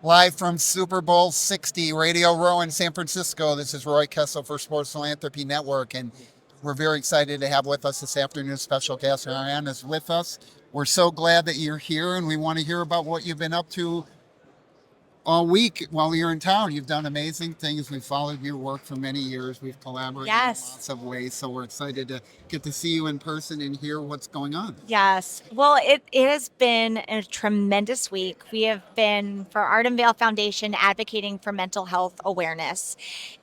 Live from Super Bowl 60, Radio Row in San Francisco. This is Roy Kessel for Sports Philanthropy Network, and we're very excited to have with us this afternoon special guest. Arian is with us. We're so glad that you're here, and we want to hear about what you've been up to all week while you're in town. You've done amazing things. We've followed your work for many years. We've collaborated in Yes. lots of ways, so we're excited to get to see you in person and hear what's going on. Yes. Well, it has been a tremendous week. We have been, for Artem Vale Foundation, advocating for mental health awareness.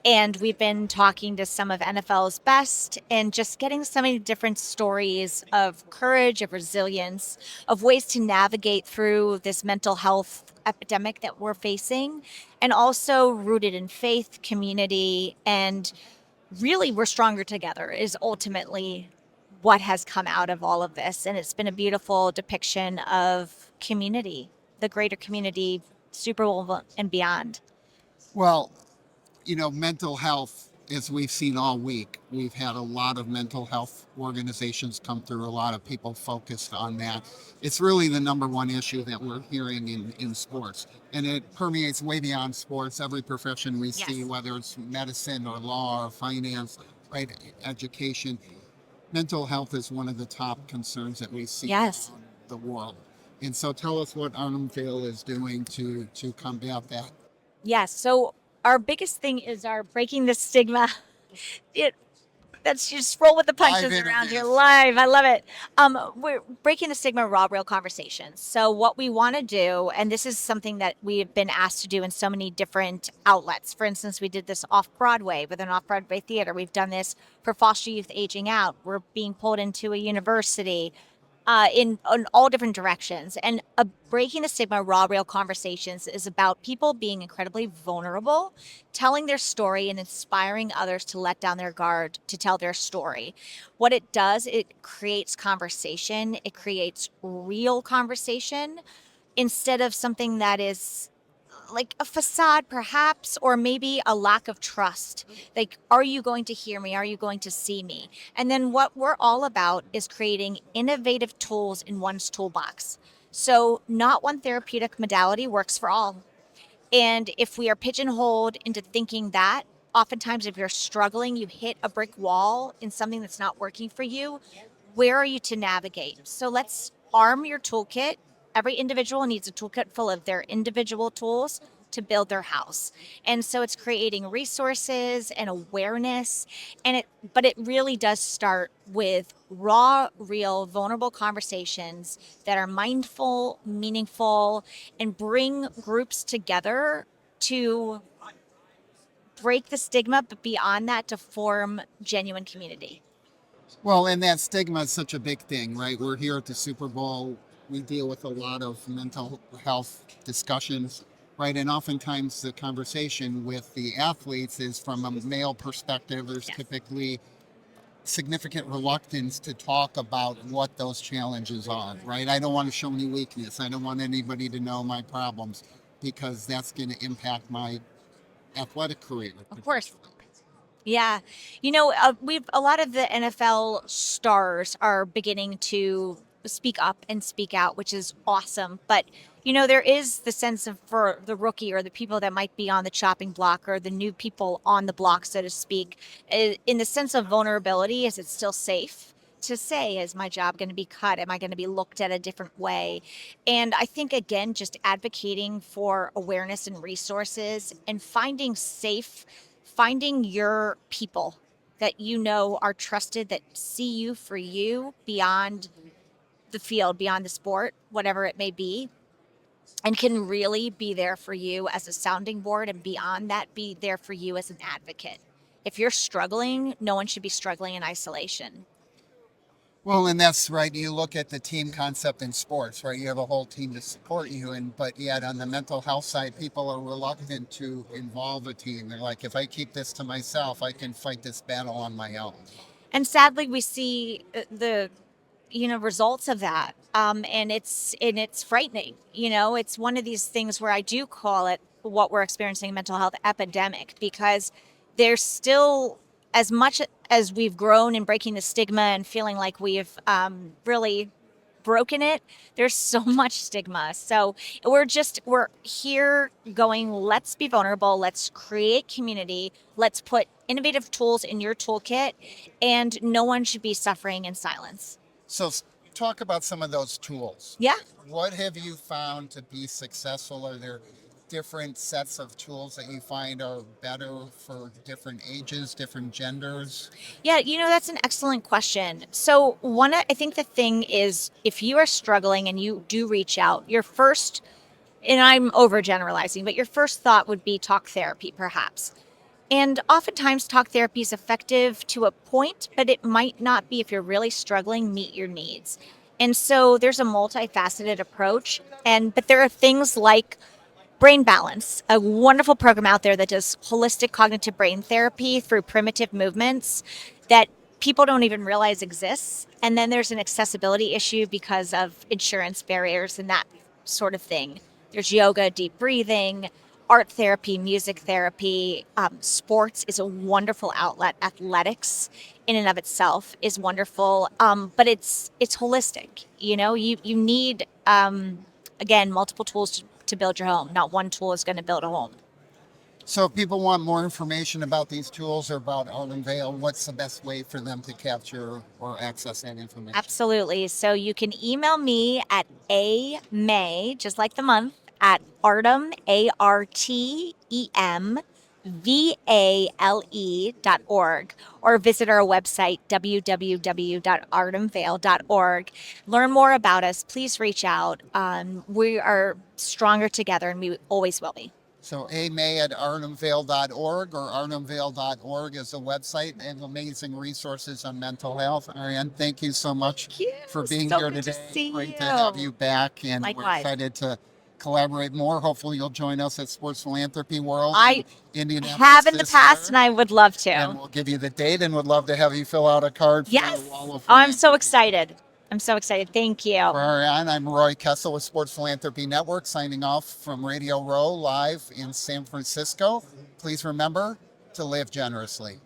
And we've been talking to some of NFL's best and just getting so many different stories of courage, of resilience, of ways to navigate through this mental health epidemic that we're facing, and also rooted in faith, community, and really we're stronger together is ultimately what has come out of all of this. And it's been a beautiful depiction of community, the greater community, Super Bowl and beyond. Well, mental health, as we've seen all week, we've had a lot of mental health organizations come through, a lot of people focused on that. It's really the number one issue that we're hearing in sports. And it permeates way beyond sports, every profession we see, Yes. whether it's medicine or law or finance, right, education. Mental health is one of the top concerns that we see Yes. around the world. And so tell us what Artem Vale is doing to combat that. Yes. So our biggest thing is our breaking the stigma. It Let's just roll with the Live punches around here interviews. live. I love it. We're breaking the stigma of raw, real conversations. So, what we want to do, and this is something that we've been asked to do in so many different outlets. For instance, we did this off Broadway with an off Broadway theater. We've done this for foster youth aging out. We're being pulled into a university in all different directions. And breaking the stigma, raw, real conversations is about people being incredibly vulnerable, telling their story, and inspiring others to let down their guard to tell their story. What it does, it creates conversation, it creates real conversation instead of something that is like a facade perhaps, or maybe a lack of trust. Like, are you going to hear me, are you going to see me? And then what we're all about is creating innovative tools in one's toolbox, so not one therapeutic modality works for all. And if we are pigeonholed into thinking that, oftentimes if you're struggling, you hit a brick wall in something that's not working for you, where are you to navigate? So let's arm your toolkit. Every individual needs a toolkit full of their individual tools to build their house. And so it's creating resources and awareness, but it really does start with raw, real, vulnerable conversations that are mindful, meaningful, and bring groups together to break the stigma, but beyond that to form genuine community. Well, and that stigma is such a big thing, right? We're here at the Super Bowl. We deal with a lot of mental health discussions, right? And oftentimes the conversation with the athletes is from a male perspective. There's Yes. typically significant reluctance to talk about what those challenges are, right? I don't want to show any weakness. I don't want anybody to know my problems because that's going to impact my athletic career. Of course. Yeah. We've a lot of the NFL stars are beginning to speak up and speak out, which is awesome. But, there is the sense of for the rookie or the people that might be on the chopping block or the new people on the block, so to speak, in the sense of vulnerability, is it still safe to say, is my job going to be cut? Am I going to be looked at a different way? And I think, again, just advocating for awareness and resources and finding your people that are trusted, that see you for you beyond the field, beyond the sport, whatever it may be, and can really be there for you as a sounding board, and beyond that, be there for you as an advocate. If you're struggling, no one should be struggling in isolation. Well, and that's right. You look at the team concept in sports, right? You have a whole team to support you, and but yet on the mental health side, people are reluctant to involve a team. They're like, if I keep this to myself, I can fight this battle on my own. And sadly, we see the results of that, and it's frightening. It's one of these things where I do call it what we're experiencing, mental health epidemic, because there's still, as much as we've grown in breaking the stigma and feeling like we've really broken it, there's so much stigma. So we're here going, let's be vulnerable, let's create community, let's put innovative tools in your toolkit, and no one should be suffering in silence. So talk about some of those tools. Yeah. What have you found to be successful? Are there different sets of tools that you find are better for different ages, different genders? Yeah, that's an excellent question. So, I think the thing is, if you are struggling and you do reach out, your first, and I'm overgeneralizing, but your first thought would be talk therapy, perhaps. And oftentimes, talk therapy is effective to a point, but it might not be if you're really struggling, meet your needs. And so there's a multifaceted approach. But there are things like Brain Balance, a wonderful program out there that does holistic cognitive brain therapy through primitive movements that people don't even realize exists. And then there's an accessibility issue because of insurance barriers and that sort of thing. There's yoga, deep breathing, art therapy, music therapy. Sports is a wonderful outlet. Athletics, in and of itself, is wonderful, but it's holistic. You need again multiple tools to build your home. Not one tool is going to build a home. So if people want more information about these tools or about Artem Vale, what's the best way for them to capture or access that information? Absolutely. So you can email me at May, just like the month, at Artem, ARTEMVALE.org, or visit our website, www.artemvale.org. Learn more about us. Please reach out. We are stronger together, and we always will be. So May at artemvale.org or artemvale.org is a website and amazing resources on mental health. Arian, thank you so much for being So here good to today. see Great you. to have you back, and we're Likewise. excited to collaborate more. Hopefully you'll join us at Sports Philanthropy World I in Indianapolis have in the this past, year. and I would love And to. we'll give you the date and would love to have you fill out a card for Yes. the Wall of Oh, I'm so Philanthropy. excited. I'm so excited. Thank you. For Arian, I'm Roy Kessel with Sports Philanthropy Network, signing off from Radio Row live in San Francisco. Please remember to live generously.